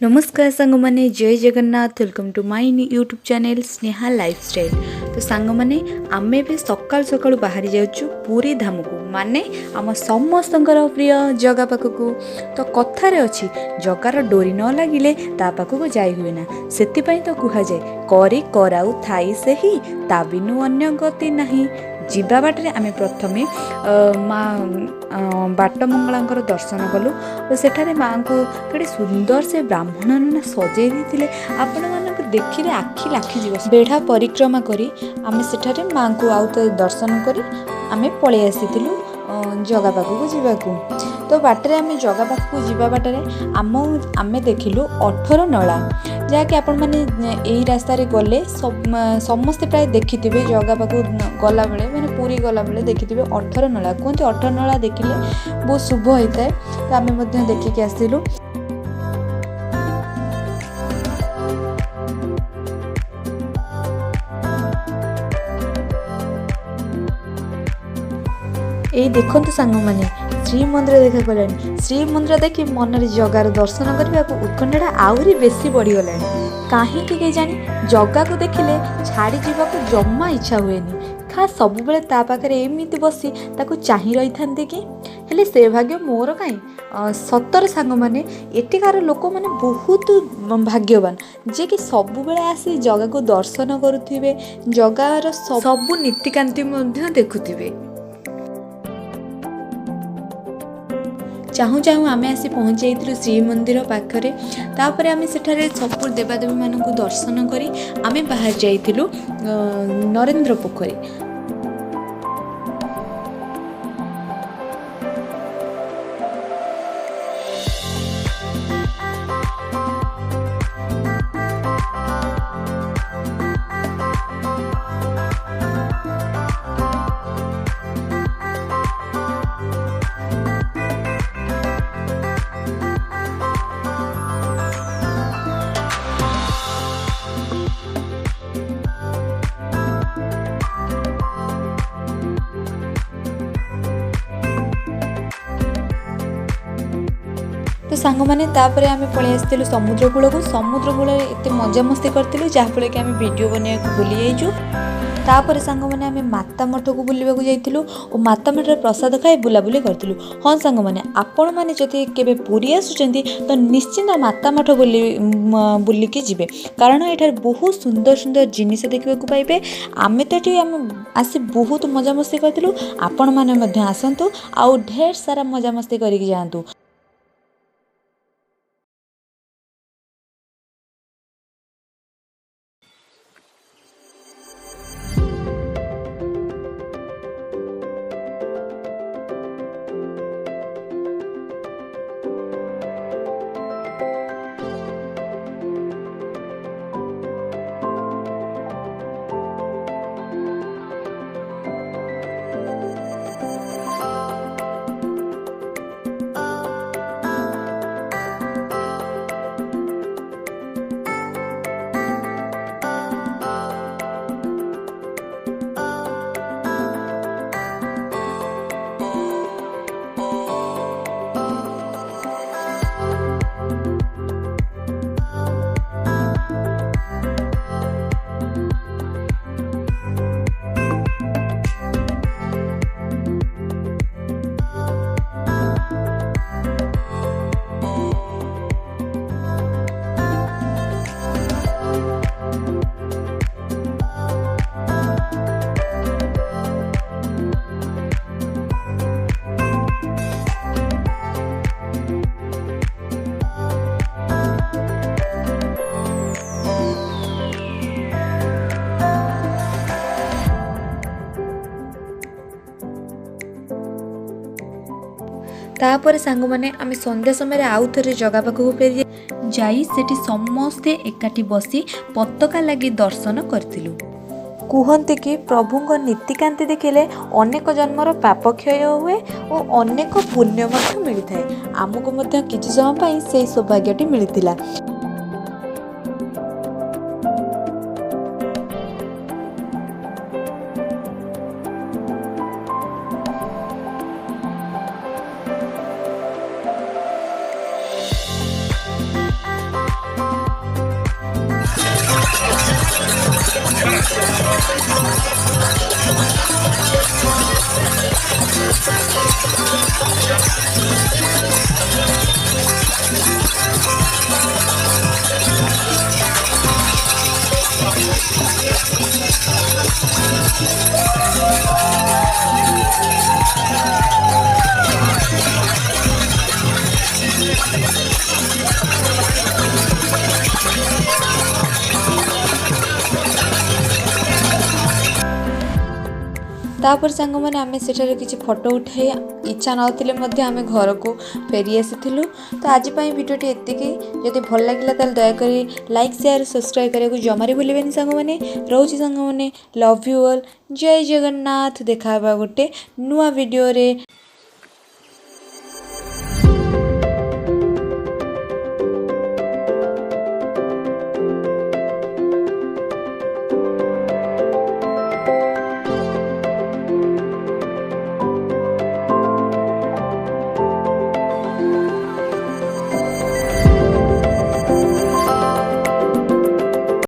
नमस्कार सांग माने जय Jagannath welcome to my YouTube channel Sneha lifestyle. तो सांग माने आमे भी सकाल सकाल बाहरी जाऊँ पुरी धाम को माने आम समस्तଙ୍କର प्रिय जगा पाखक। तो कथार अच्छी जगार डोरी न लगिले ता पाखक जाई हुए ना, सेतिपई तो कुहा जाए करी कराउ थाई सेही ता बिनु अन्य गति नहीं। जीवा बाटे आम प्रथमे माँ बाटमंगला दर्शन कलु और सेठारे माँ को कड़े सुंदर से ब्राह्मण सजै देते आपण मानक देखिले आखि लाखिज। बेढ़ा परिक्रमा करी आम सेठारे माँ को आउ दर्शन करी आम पलि आसीलु जगा पाखक जीवाकू। तो बाटे आम जगा पाखक जीवा बाटे आम देखिलु 18 नला जहाँकि आपण मैंने यही रास्तार गले समस्ते प्राय देखिथे जगा पाखक गला बेले मैंने पूरी गला बेले देखिथे 18 नला। कहते 18 नला देखिले बहुत शुभ होता है। तो आम देखिकी आसलु। यही देखते सांग मैंने श्रीमंदिर देखा गलानी। श्रीमंदिर देखी मन जगार दर्शन करने को उत्कंठा आहरी बेसी बढ़ीगला। कहीं के जानी जगा को देखिले छाड़ी जावाक जमा इच्छा हुए खास सब बेले ता पाखे एमती बसी ताको चाही रही था कि हेले से भाग्य मोर कहीं सतर सांग मैंने एटिकार लोक मैंने बहुत भाग्यवान जे कि सब बेले आसी जगा को दर्शन करुथिबे, जगार सब नीतिकांति देखुथिबे। चाहूँ चाहूँ आम आसी पहुँची जाइलु श्रीमंदिर पाखरे। तापर आम सेठारे सब देवादेवी मानक दर्शन करी आम बाहर जाइलु नरेंद्र पोखरी। तो सांग मैंने तापर आम पलि आसलु समुद्र कूल को। समुद्र कूल एत मजा मस्ती करूँ जहाँफल कि आम वीडियो बनवाक भूली जाइचु। तापर सांग मैंने आम माता मठ को बुलवाक जाइलु और माता मठ प्रसाद खाई बुलाबुली करूँ। हाँ सांग मैंने आपण मैंने जदि केबे पुरी आसुचंती तो निश्चिंत माता मठ बुलिकी जिबे, कारण एठार बहुत सुंदर सुंदर जिनिस देखा पाइबे। आम तो ये आम आसी बहुत मजा मस्ती करूँ, आपण मैंने आसतु आउ ढेर सारा मजा मस्ती करके जातु। तापर सांग मैंने आम संध्या समय आउ थे जगह पाखक फेरी जाई सेठी समस्ते एकाठी बसी पताका लगी दर्शन करथिलु। कहते कि प्रभु नीतिकांति देखिले अनेक जन्मर पाप क्षय हुए और अनेक पुण्य मिलता है। आमको किसी समय से सौभाग्यटी मिलता। तापर सांग मैंने आम सेठारे किसी फोटो उठाई इच्छा नथिले आम घर को फेरी आसीलु। तो आज भिडियोटी एतिकी जदि भल लगे तो दयाकोरी लाइक शेयर सब्सक्राइब करने को जमारी भूलें सांग मैंने रोचे सांग मैंने लव यू ऑल जय जगन्नाथ देखा गोटे नुआ वीडियो रे।